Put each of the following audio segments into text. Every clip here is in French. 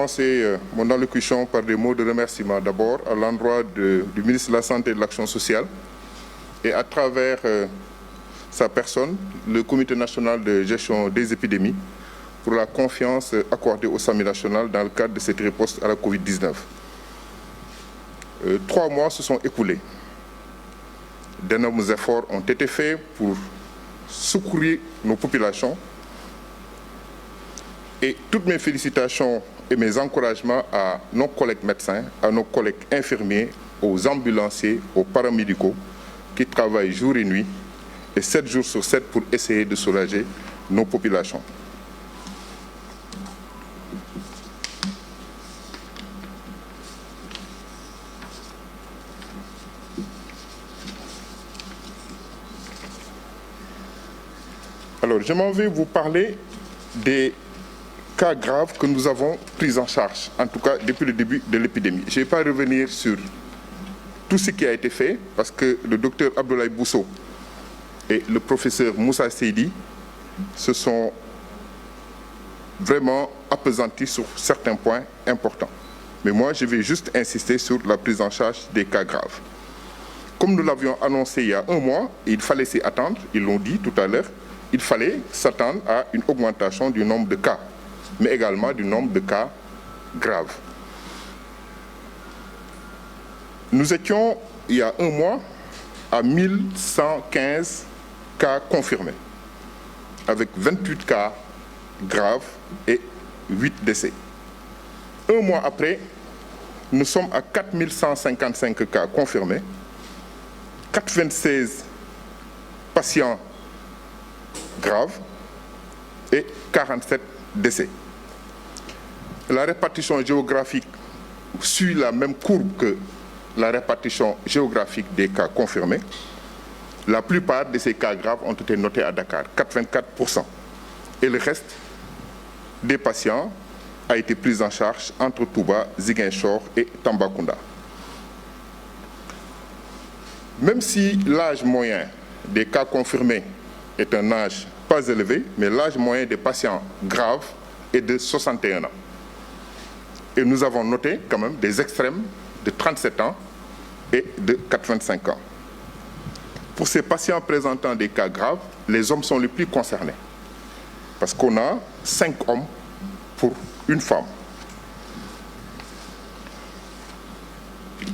commencer mon allocution par des mots de remerciement d'abord à l'endroit du ministre de la Santé et de l'Action sociale et à travers sa personne, le Comité national de gestion des épidémies pour la confiance accordée au SAMU national dans le cadre de cette riposte à la Covid-19. 3 mois se sont écoulés. D'énormes efforts ont été faits pour secourir nos populations et toutes mes félicitations et mes encouragements à nos collègues médecins, à nos collègues infirmiers, aux ambulanciers, aux paramédicaux qui travaillent jour et nuit et 7 jours sur 7 pour essayer de soulager nos populations. Alors, je m'en vais vous parler des cas graves que nous avons pris en charge, en tout cas depuis le début de l'épidémie. Je ne vais pas revenir sur tout ce qui a été fait, parce que le docteur Abdoulaye Bousso et le professeur Moussa Seydi se sont vraiment appesantis sur certains points importants. Mais moi, je vais juste insister sur la prise en charge des cas graves. Comme nous l'avions annoncé il y a 1 mois, il fallait s'y attendre, ils l'ont dit tout à l'heure, il fallait s'attendre à une augmentation du nombre de cas, mais également du nombre de cas graves. Nous étions, il y a 1 mois, à 1115 cas confirmés, avec 28 cas graves et 8 décès. 1 mois après, nous sommes à 4155 cas confirmés, 96 patients graves et 47 décès. La répartition géographique suit la même courbe que la répartition géographique des cas confirmés. La plupart de ces cas graves ont été notés à Dakar, 84%. Et le reste des patients a été pris en charge entre Touba, Ziguinchor et Tambacounda. Même si l'âge moyen des cas confirmés est un âge pas élevé, mais l'âge moyen des patients graves est de 61 ans. Et nous avons noté quand même des extrêmes de 37 ans et de 85 ans. Pour ces patients présentant des cas graves, les hommes sont les plus concernés, parce qu'on a 5 hommes pour 1 femme.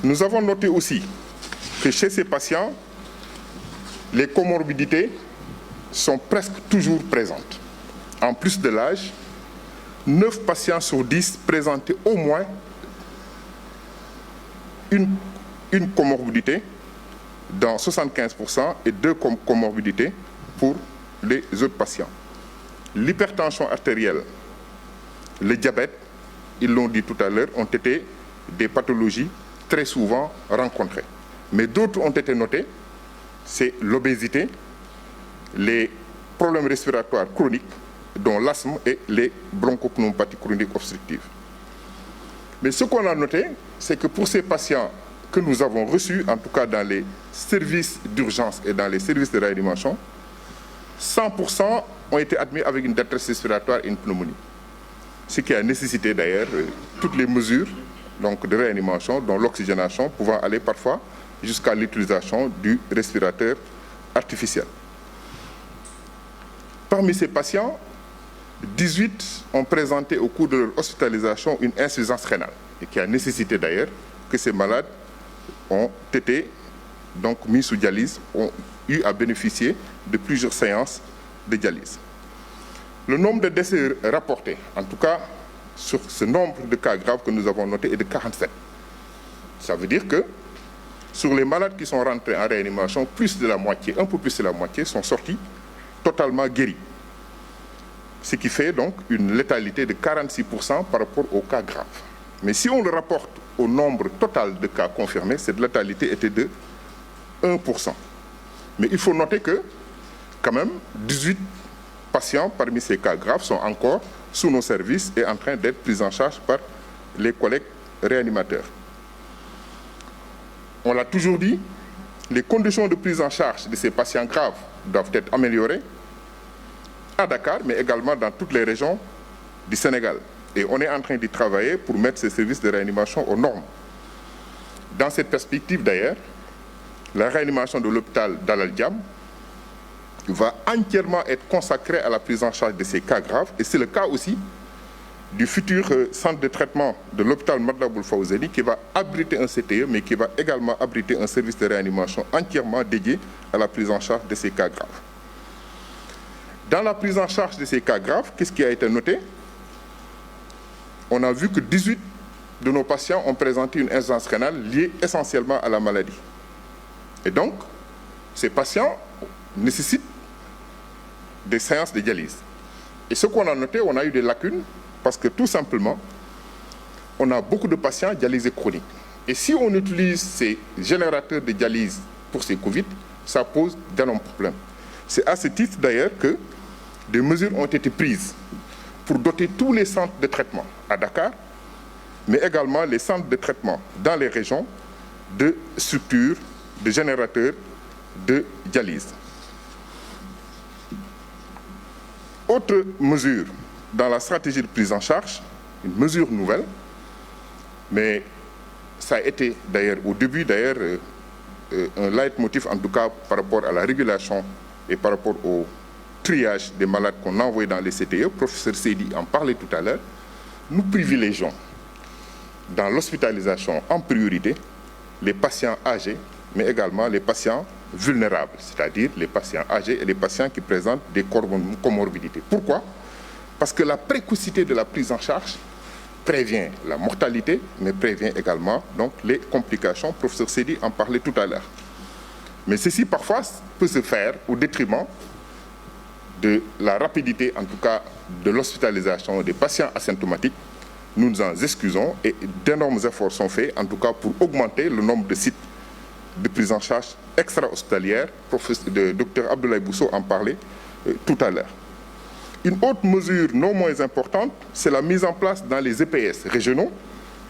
Nous avons noté aussi que chez ces patients, les comorbidités sont presque toujours présentes. En plus de l'âge, 9 patients sur 10 présentaient au moins une comorbidité dans 75% et 2 comorbidités pour les autres patients. L'hypertension artérielle, le diabète, ils l'ont dit tout à l'heure, ont été des pathologies très souvent rencontrées. Mais d'autres ont été notés, c'est l'obésité, les problèmes respiratoires chroniques, dont l'asthme et les bronchopneumopathies chroniques obstructives. Mais ce qu'on a noté, c'est que pour ces patients que nous avons reçus, en tout cas dans les services d'urgence et dans les services de réanimation, 100% ont été admis avec une détresse respiratoire et une pneumonie. Ce qui a nécessité d'ailleurs toutes les mesures donc, de réanimation, dont l'oxygénation, pouvant aller parfois jusqu'à l'utilisation du respirateur artificiel. Parmi ces patients, 18 ont présenté au cours de leur hospitalisation une insuffisance rénale, et qui a nécessité d'ailleurs que ces malades ont été donc mis sous dialyse, ont eu à bénéficier de plusieurs séances de dialyse. Le nombre de décès rapportés, en tout cas sur ce nombre de cas graves que nous avons noté, est de 47. Ça veut dire que sur les malades qui sont rentrés en réanimation, plus de la moitié, un peu plus de la moitié, sont sortis totalement guéris. Ce qui fait donc une létalité de 46% par rapport aux cas graves. Mais si on le rapporte au nombre total de cas confirmés, cette létalité était de 1%. Mais il faut noter que, quand même, 18 patients parmi ces cas graves sont encore sous nos services et en train d'être pris en charge par les collègues réanimateurs. On l'a toujours dit, les conditions de prise en charge de ces patients graves doivent être améliorées à Dakar, mais également dans toutes les régions du Sénégal. Et on est en train d'y travailler pour mettre ces services de réanimation aux normes. Dans cette perspective d'ailleurs, la réanimation de l'hôpital Dalal Jamm va entièrement être consacrée à la prise en charge de ces cas graves. Et c'est le cas aussi du futur centre de traitement de l'hôpital Matlaboul Fawzeyni qui va abriter un CTE, mais qui va également abriter un service de réanimation entièrement dédié à la prise en charge de ces cas graves. Dans la prise en charge de ces cas graves, qu'est-ce qui a été noté? On a vu que 18 de nos patients ont présenté une insuffisance rénale liée essentiellement à la maladie. Et donc, ces patients nécessitent des séances de dialyse. Et ce qu'on a noté, on a eu des lacunes parce que tout simplement, on a beaucoup de patients dialysés chroniques. Et si on utilise ces générateurs de dialyse pour ces Covid, ça pose d'énormes problèmes. C'est à ce titre d'ailleurs que des mesures ont été prises pour doter tous les centres de traitement à Dakar, mais également les centres de traitement dans les régions de structures, de générateurs de dialyse. Autre mesure dans la stratégie de prise en charge, une mesure nouvelle, mais ça a été d'ailleurs au début un leitmotiv en tout cas par rapport à la régulation et par rapport au triage des malades qu'on envoie dans les CTE. Professeur Seydi en parlait tout à l'heure. Nous privilégions dans l'hospitalisation en priorité les patients âgés, mais également les patients vulnérables, c'est-à-dire les patients âgés et les patients qui présentent des comorbidités. Pourquoi? Parce que la précocité de la prise en charge prévient la mortalité, mais prévient également donc, les complications. Professeur Seydi en parlait tout à l'heure. Mais ceci parfois peut se faire au détriment de la rapidité, en tout cas de l'hospitalisation des patients asymptomatiques. Nous nous en excusons et d'énormes efforts sont faits, en tout cas pour augmenter le nombre de sites de prise en charge extra-hospitalière. Le docteur Abdoulaye Bousso en parlait tout à l'heure. Une autre mesure non moins importante, c'est la mise en place dans les EPS régionaux.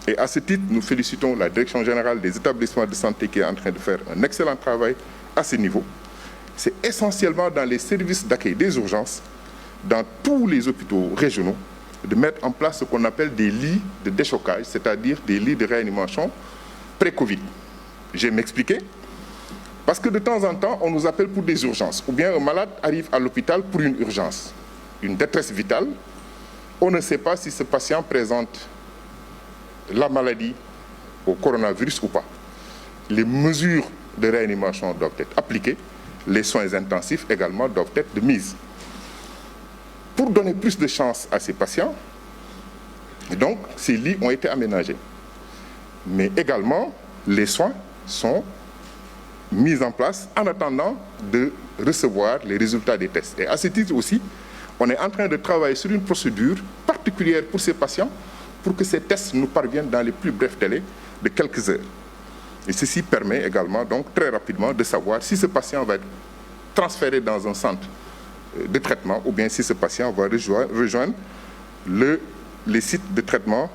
Et à ce titre, nous félicitons la Direction générale des établissements de santé qui est en train de faire un excellent travail à ce niveau. C'est essentiellement dans les services d'accueil des urgences, dans tous les hôpitaux régionaux, de mettre en place ce qu'on appelle des lits de déchocage, c'est-à-dire des lits de réanimation pré-Covid. Je vais m'expliquer. Parce que de temps en temps, on nous appelle pour des urgences, ou bien un malade arrive à l'hôpital pour une urgence, une détresse vitale. On ne sait pas si ce patient présente la maladie au coronavirus ou pas. Les mesures de réanimation doivent être appliquées, les soins intensifs également doivent être de mise. Pour donner plus de chance à ces patients, donc ces lits ont été aménagés. Mais également, les soins sont mis en place en attendant de recevoir les résultats des tests. Et à ce titre aussi, on est en train de travailler sur une procédure particulière pour ces patients pour que ces tests nous parviennent dans les plus brefs délais de quelques heures. Et ceci permet également, donc, très rapidement, de savoir si ce patient va être transféré dans un centre de traitement ou bien si ce patient va rejoindre les sites de traitement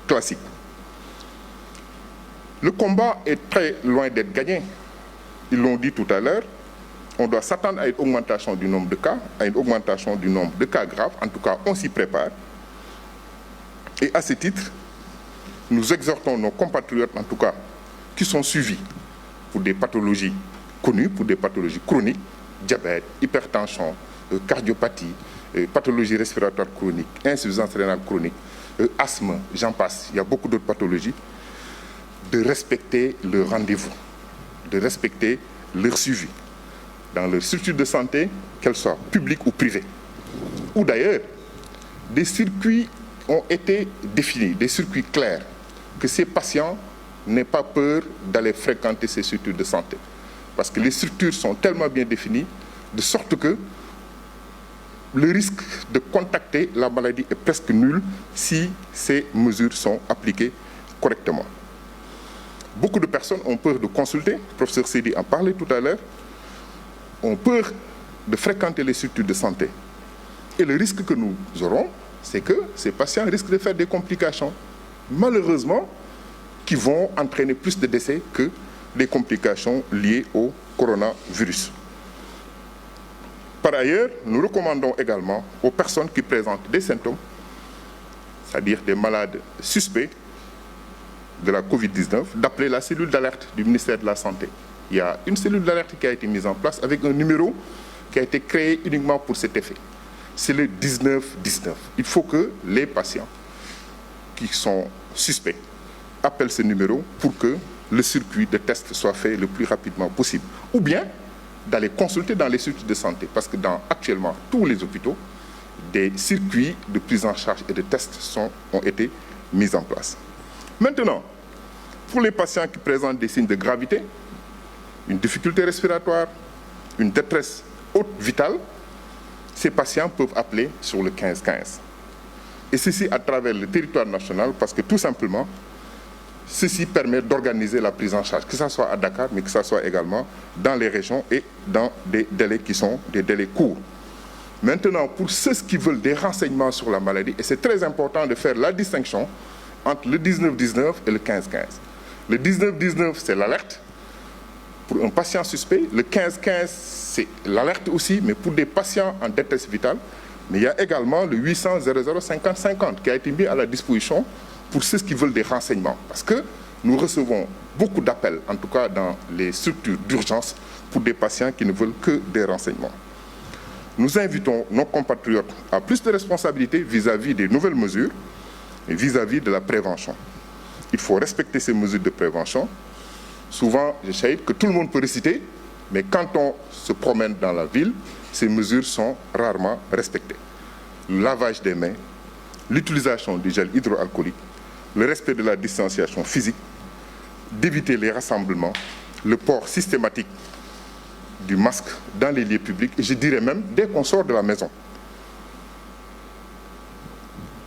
classiques. Le combat est très loin d'être gagné. Ils l'ont dit tout à l'heure, on doit s'attendre à une augmentation du nombre de cas, à une augmentation du nombre de cas graves. En tout cas, on s'y prépare. Et à ce titre, nous exhortons nos compatriotes, en tout cas, qui sont suivis pour des pathologies connues, pour des pathologies chroniques, diabète, hypertension, cardiopathie, pathologie respiratoire chronique, insuffisance rénale chronique, asthme, j'en passe, il y a beaucoup d'autres pathologies, de respecter le rendez-vous, de respecter leur suivi dans leur structure de santé, qu'elle soit publique ou privée. Ou d'ailleurs, des circuits ont été définis, des circuits clairs, que ces patients n'aient pas peur d'aller fréquenter ces structures de santé. Parce que les structures sont tellement bien définies, de sorte que le risque de contacter la maladie est presque nul si ces mesures sont appliquées correctement. Beaucoup de personnes ont peur de consulter, le professeur Seydi en parlait tout à l'heure, ont peur de fréquenter les structures de santé. Et le risque que nous aurons, c'est que ces patients risquent de faire des complications, malheureusement, qui vont entraîner plus de décès que des complications liées au coronavirus. Par ailleurs, nous recommandons également aux personnes qui présentent des symptômes, c'est-à-dire des malades suspects de la Covid-19, d'appeler la cellule d'alerte du ministère de la Santé. Il y a une cellule d'alerte qui a été mise en place avec un numéro qui a été créé uniquement pour cet effet. C'est le 1919. Il faut que les patients qui sont suspects appellent ce numéro pour que le circuit de test soit fait le plus rapidement possible. Ou bien d'aller consulter dans les circuits de santé, parce que dans actuellement tous les hôpitaux, des circuits de prise en charge et de tests ont été mis en place. Maintenant, pour les patients qui présentent des signes de gravité, une difficulté respiratoire, une détresse haute vitale, ces patients peuvent appeler sur le 15-15. Et ceci à travers le territoire national, parce que tout simplement, ceci permet d'organiser la prise en charge, que ce soit à Dakar, mais que ce soit également dans les régions et dans des délais qui sont des délais courts. Maintenant, pour ceux qui veulent des renseignements sur la maladie, et c'est très important de faire la distinction entre le 19-19 et le 15-15. Le 19-19, c'est l'alerte pour un patient suspect. Le 15-15, c'est l'alerte aussi, mais pour des patients en détresse vitale. Mais il y a également le 800 00 50 50 qui a été mis à la disposition pour ceux qui veulent des renseignements. Parce que nous recevons beaucoup d'appels, en tout cas dans les structures d'urgence, pour des patients qui ne veulent que des renseignements. Nous invitons nos compatriotes à plus de responsabilité vis-à-vis des nouvelles mesures et vis-à-vis de la prévention. Il faut respecter ces mesures de prévention. Souvent, je sais que tout le monde peut réciter, mais quand on se promène dans la ville, ces mesures sont rarement respectées. Le lavage des mains, l'utilisation du gel hydroalcoolique, le respect de la distanciation physique, d'éviter les rassemblements, le port systématique du masque dans les lieux publics, et je dirais même dès qu'on sort de la maison.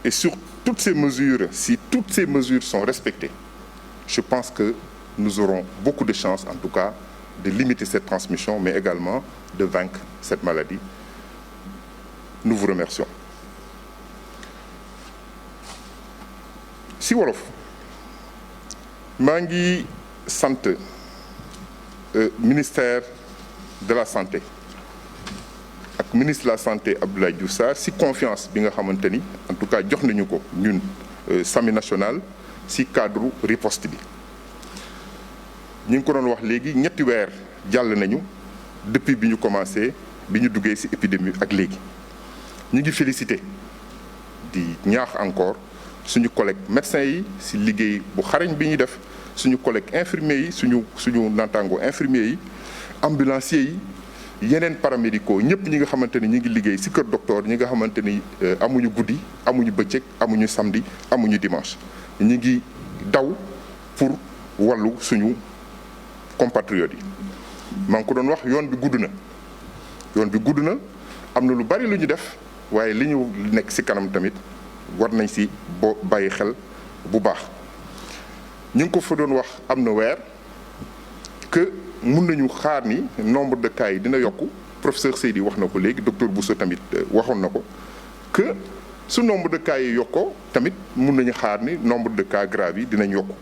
Et sur toutes ces mesures, si toutes ces mesures sont respectées, je pense que nous aurons beaucoup de chances, en tout cas, de limiter cette transmission, mais également de vaincre cette maladie. Nous vous remercions. Si wolof maa ngi sant ministère de la santé ak ministre de la santé Abdoulaye Diouf Sarr si confiance bi nga xamante ni en tout cas jox nañu ko ñun SAMU national si cadre riposte bi. ñu ngi ko doon wax léegi ñetti weer jàll nañu depuis bi ñu commencé bi ñu duggee ci épidémie ak léegi ñu ngi félicité di ñaax encore suñu collègue médecins yi ci liggéey bu xarañ bi ñuy def suñu collègue infirmiers yi suñu naataango infirmiers yi ambulanciers yi yeneen paramédicaux ñëpp ñi nga xamante ni ñu ngi liggéey ci kër docteur ñi nga xamante ni amuñu guddi amuñu bëccëg amuñu samedi amuñu dimanche ñi ngi daw pour wàllu suñu compatriotes yi. maa ngi ko doon wax yoon bi gudd na am na lu bari lu ñu def waaye li ñu nekk ci kanam tamit war nañ ci bàyyi xel bu baax. ñu ngi ko fa doon wax am na weer que mun nañu xaar ni nombre de cas yi dina yokku professeur Seydi wax na ko léegi docteur Bousso tamit waxoon na ko que su nombre de cas yi yokkoo tamit mun nañu xaar ni nombre de cas graves yi dinañ yokku.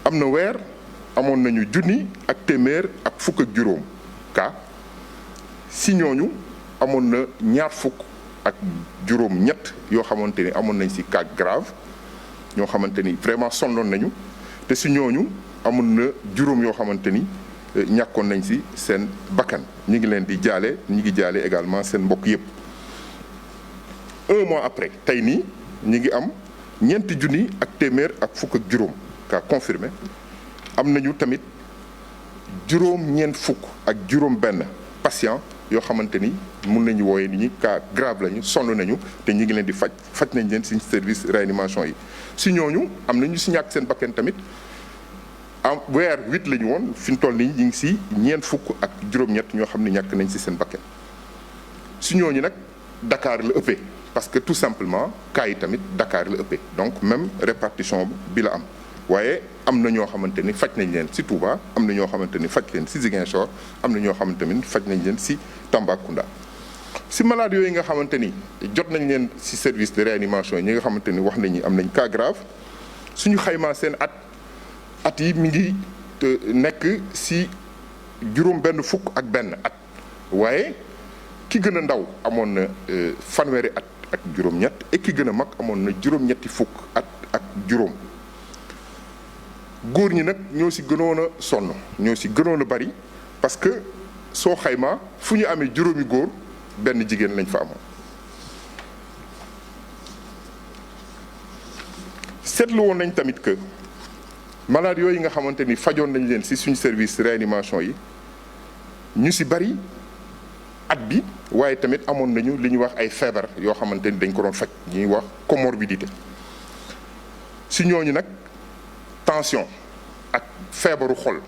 am na weer amoon nañu junni ak téeméer ak fukk ak juróom cas si ñooñu amoon na ñaar fukk ak juróom ñett yoo xamante ni amoon nañ ci cas grave ñoo xamante ni vraiment sonnoon nañu te si ñooñu amoon na juróom yoo xamante ni ñàkkoon nañ ci seen bakkan ñi ngi leen di jaale ñi ngi jaale également seen mbokk yépp. un mois après tey nii ñi ngi am ñeenti junni ak téeméer ak fukk ak juróom cas confirmé am nañu tamit juróom-ñeent fukk ak juróom benn patient yoo xamante ni mun nañu wooye ni ñi cas grave lañu sonn nañu te ñi ngi leen di faj nañ leen ci service réanimation yi. si ñooñu am nañu ci ñàkk seen bakkan tamit am weer 8 la ñu woon fi ñu toll nii ñu ngi ci ñeent fukk ak juróom-ñett ñoo xam ne ñàkk nañ ci seen bakkan. si ñooñu nag Dakar la ëppee parce que tout simplement cas yi tamit Dakar la ëppee donc même répartition bi la am. waaye am na ñoo xamante ni faj nañ leen ci Touba am na ñoo xamante ni faj leen ci Ziguinchor am na ñoo xamante ni faj nañ leen ci Tambacounda. ci malade yooyu nga xamante ni jot nañ leen ci service de réanimation ñi nga xamante ni wax nañ ni am nañ cas grave suñu xaymaa seen at yi mi ngi nekk ci juróom benn fukk ak benn at waaye ki gën a ndaw amoon na fanweeri at ak juróom-ñett et ki gën a mag amoon na juróom-ñetti fukk at ak juróom. góor ñi nag ñoo si gënoon a sonn ñoo si gënoon a bari parce que soo xaymaa fu ñu amee juróomi góor benn jigéen lañ fa amoon. seetlu woon nañ tamit que malade yooyu nga xamante ni fajoon nañ leen si suñu service réanimation yi ñu si bari at bi waaye tamit amoon nañu li ñuy wax ay feebar yoo xamante ni dañ ko doon faj ñuy wax comorbidité si ñooñu nag tension ak feebaru xol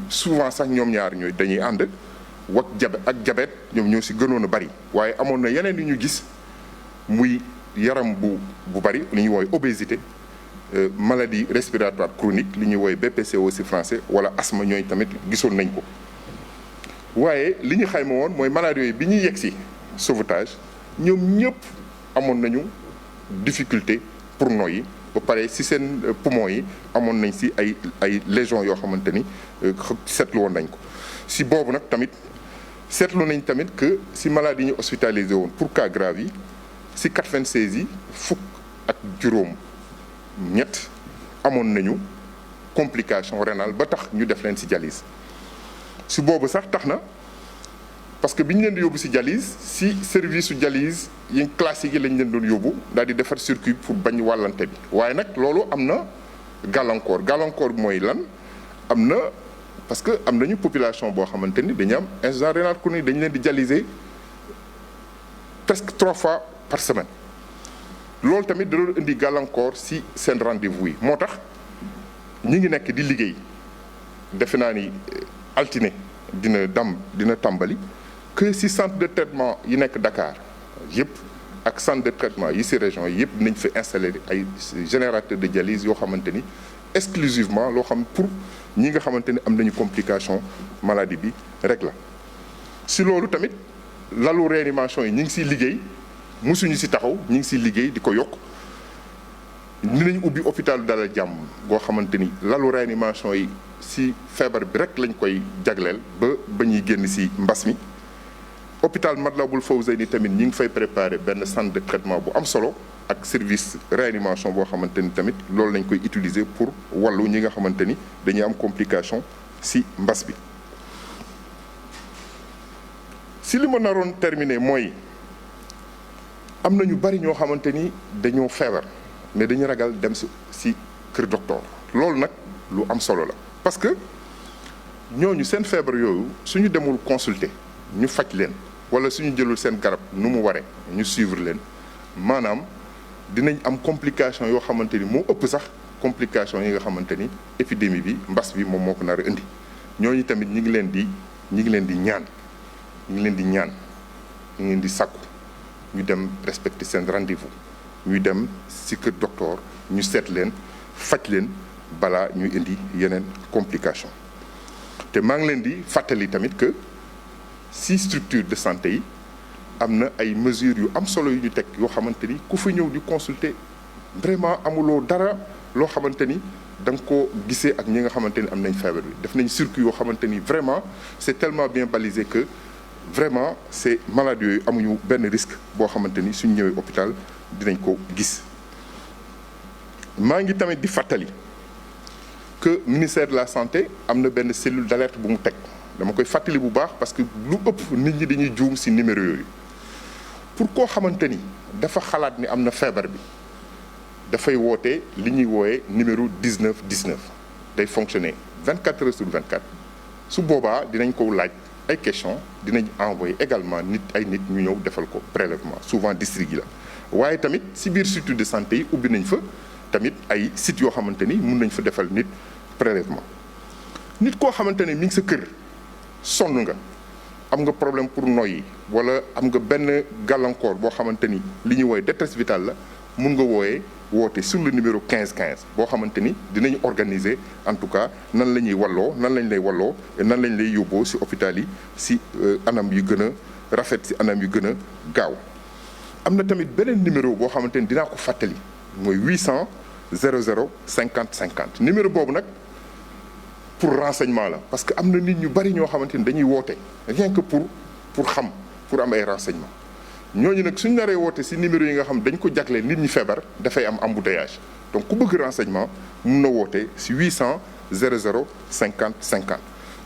souvent sax ñoom ñaar ñooy dañuy ànd ak jabet ñoom ñoo si gënoon a bari waaye amoon na yeneen yu ñu gis muy yaram bu bari li ñuy woowee obésité maladie respiratoire chronique li ñuy woowee BPCO ci français wala asthme ñooy tamit gisoon nañ ko. waaye li ñu xayma woon mooy malade yooyu bi ñuy yegg si sauvetage ñoom ñëpp amoon nañu difficulté pour noyyi ba pare ci seen poumon yi amoon nañ ci ay lésions yoo xamante ni seetlu woon nañ ko. ci boobu nag tamit seetlu nañ tamit que ci malade yi ñu hospitalisé woon pour cas grave yi ci 96 yi fukk ak juróom ñett amoon nañu complication rénale ba tax ñu def leen ci dialyse. ci boobu sax tax na parce que bi ñu leen di yóbbu ci dialyse ci service su dialyse yi classique yi lañ leen doon yóbbu daal di defar circuit pour bañ wàllante bi waaye nag loolu am na gàllankoor bi mooy lan am na parce que am nañu population boo xamante ni dañu am insuffisance rénale chronique dañu leen di dialyser presque 3 fois par semaine loolu tamit da doon indi gàllankoor ci seen rendez-vous yi moo tax ñi ngi nekk di liggéey defe naa ni altine dina tàmbali que ci centre de traitement yi nekk Dakar yëpp ak centre de traitement yi ci région yi yëpp nañ fa installer ay générateur de dialyse yoo xamante ni exclusivement loo xam pour ñi nga xamante ni am nañu complication maladie bi rek la. ci loolu tamit lalu réanimation yi ñi ngi ciy liggéey musuñu ci taxaw ñi ngi ciy liggéey di ko yokk dinañ ubbi hôpital Dalal Jàmm goo xamante ni lalu réanimation yi ci feebar bi rek lañ koy jagleel ba ñuy génn ci mbas mi. hôpital Matlaboul Fawzeyni tamit ñi ngi fay préparer benn centre de traitement bu am solo ak service réanimation boo xamante ni tamit loolu lañ koy utiliser pour wàllu ñi nga xamante ni dañuy am complication ci mbas bi. ci li ma naroon terminer mooy am na ñu bari ñoo xamante ni dañoo feebar mais dañu ragal dem ci kër docteur loolu nag lu am solo la parce que ñooñu seen feebar yooyu suñu demul consulter ñu faj leen walla suñu jëlul seen garab nu mu waree ñu suivre leen maanaam dinañ am complication yoo xamante ni moo ëpp sax complication yi nga xamante ni épidémie bi mbas bi moom moo ko nar a indi ñooñu tamit ñi ngi leen di ñaan ñu ngi leen di sàkku ñu dem respecter seen rendez-vous ñuy dem ci kër docteur ñu seet leen faj leen balaa ñuy indi yeneen complication te maa ngi leen di fàttali tamit que ci structure de santé yi am na ay mesures yu am solo yu ñu teg yoo xamante ni ku fa ñëw di consulter vraiment amuloo dara loo xamante ni da nga ko gisee ak ñi nga xamante ni am nañ feebar bi def nañ circuit yoo xamante ni vraiment c'est tellement bien balisé que vraiment ces malades yooyu amuñu benn risque boo xamante ni suñ ñëwee hôpital dinañ ko gis. maa ngi tamit di fàttali que ministère de la santé am na benn cellule d'alerte bu mu teg dama koy fàttali bu baax parce que lu ëpp nit ñi dañuy juum ci numéro yooyu pour koo xamante ni dafa xalaat ni am na feebar bi dafay woote li ñuy wooyee numéro 19 19 day fonctionner 24 heures sur 24 su boobaa dinañ ko laaj ay questions dinañ envoyer également ay nit ñu ñëw defal ko prélèvement souvent district yi la waaye tamit ci biir structure de santé yi ubbi nañ fa tamit ay sites yoo xamante ni mun nañ fa defal nit prélèvement nit koo xamante ne mi ngi sa kër sonn nga am nga problème pour noyyi wala am nga benn gàllankoor boo xamante ni li ñuy woowee détresse vitale la mun nga woote sur le numéro 15 15 boo xamante ni dinañ organiser en tout cas nan la ñuy walloo nan lañ lay walloo nan lañ lay yóbboo ci hôpital yi ci anam yu gën a rafet ci anam yu gën a gaaw. am na tamit beneen numéro boo xamante ni dinaa ko fàttali mooy 800 00 50 50 numéro boobu nag pour renseignement la parce que am na nit ñu bari ñoo xamante ni dañuy woote rien que pour xam pour am ay renseignement ñooñu nag suñ naree woote si numéro yi nga xam dañ ko jagle nit ñi feebar dafay am embouteillage donc ku bëgg renseignement mun na woote si 800 00 50 50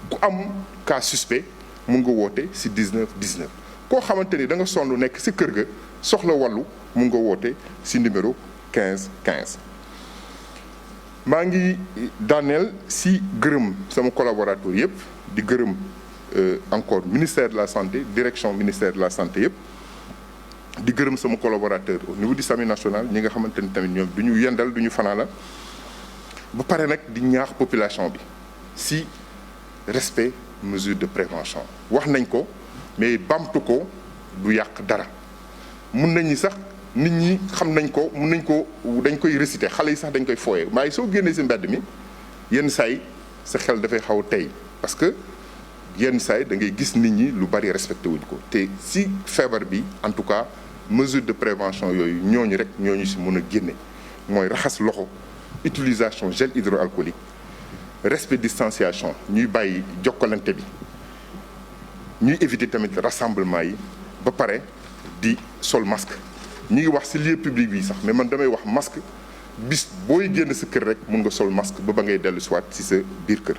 ku am cas suspect mun nga woote si 19 19 koo xamante ni da nga sonn nekk si kër ga soxla wàllu mun nga woote si numéro 15 15. maa ngi daaneel si gërëm sama collaborateur yëpp di gërëm encore ministère de la santé direction ministère de la santé yëpp di gërëm sama collaborateur au niveau du SAMU national ñi nga xamante ni tamit ñoom du ñu yendal du ñu fanaala ba pare nag di ñaax population bi si respect mesure de prévention wax nañ ko mais bamtu ko du yàq dara mun nañu sax nit ñi xam nañ ko mun nañ ko dañ koy réciter xale yi sax dañ koy fooyee waaye soo génnee si mbedd mi yenn saay sa xel dafay xaw a tey parce que yenn saay da ngay gis nit ñi lu bari respecté wuñ ko te si feebar bi en tout cas mesure de prévention yooyu ñooñu rek ñooñu si mën a génne mooy raxas loxo utilisation gel hydroalcoolique respect distanciation ñuy bàyyi jokkalante bi ñuy éviter tamit rassemblement yi ba pare di sol masque ñi ngi wax ci lieu public bi sax mais man damay wax masque bis booy génn sa kër rek mun nga sol masque ba ngay dellu si waat ci sa biir kër